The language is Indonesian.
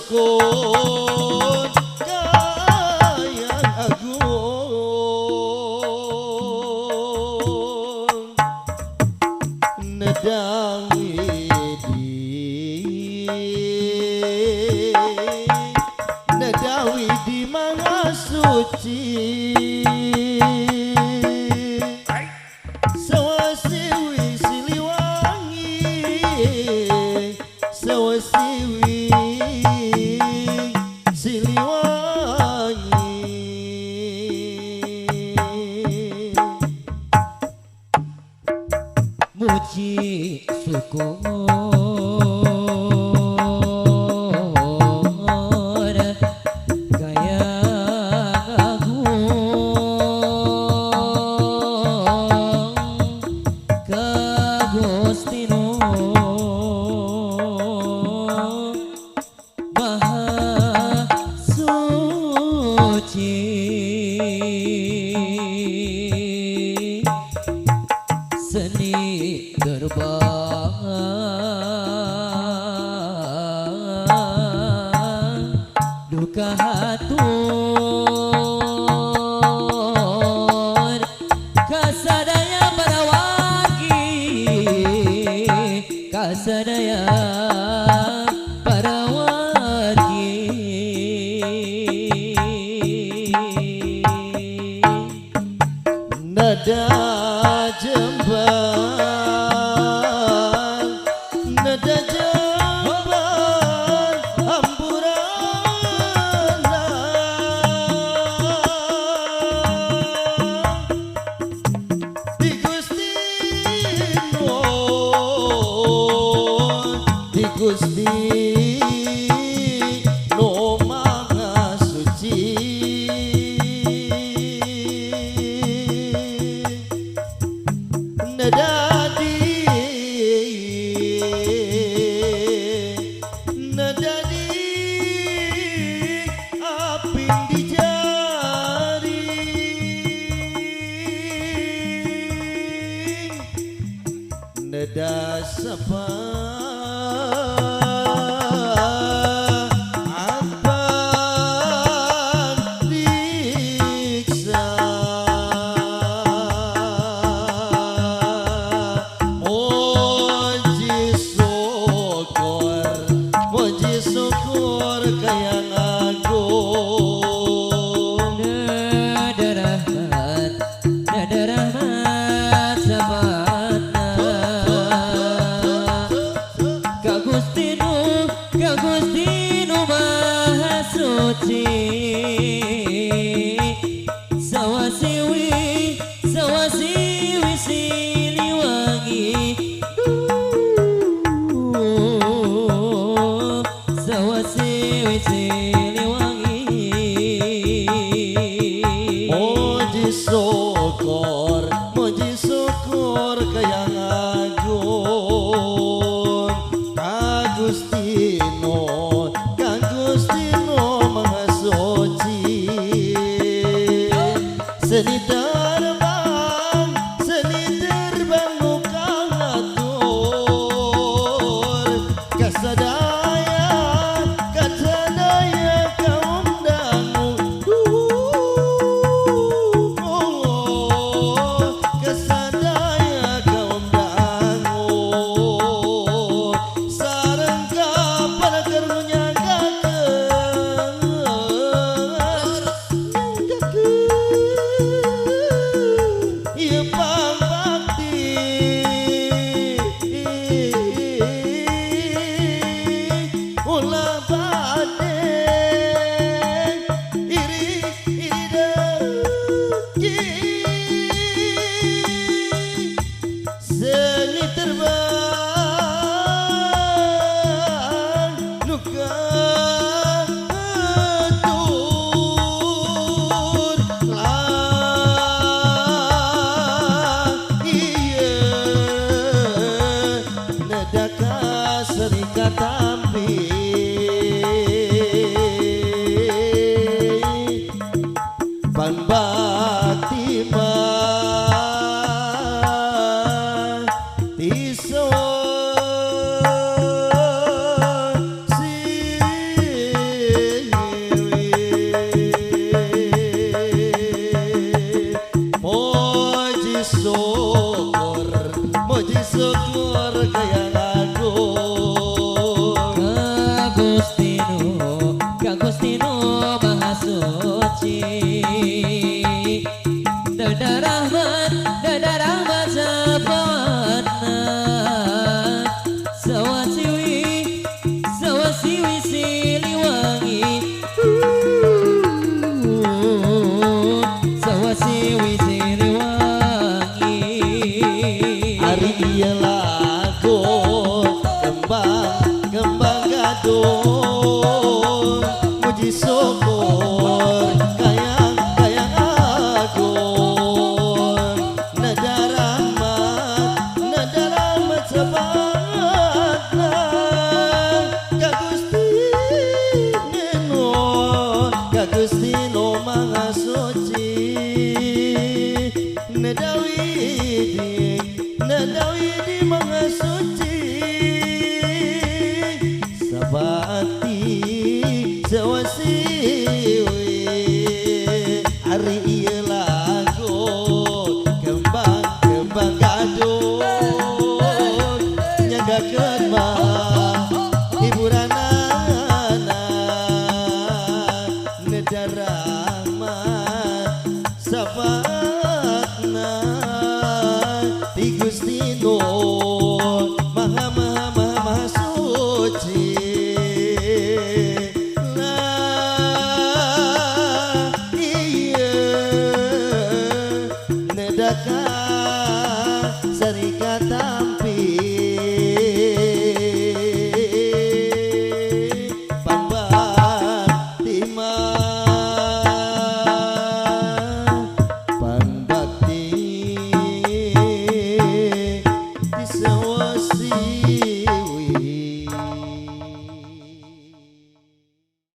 sukun kayang agung nedang Nadawi di Maha Suci Sawasiwi Siliwangi Sawasiwi Siliwangi Muji syukur seni terbang duka hatur kasadaya para wargi kasadaya para wargi nada jembal nada jembal hamburana di Gusti No Maha Suci Nadadi apin di jari nada sapa syukur kayang agung nada rahmat sabana Ka Gusti Nu Maha Suci Sawasiwi Siliwangi Sawasiwi Siliwangi Muji syukur kayang agung Ka Gusti No Maha Suci seni terbang nu kang atur kasadaya kaum dangu kasadaya kaum dangu sareng kapan karunya ieu pambakti ulah bade iri dengki seni terbang nu katur nedaka serikat tampi pan bakti tiso Muhammad syafaatna ti Gusti Nur maha maha maha maha suci lah iya nedaka sarikata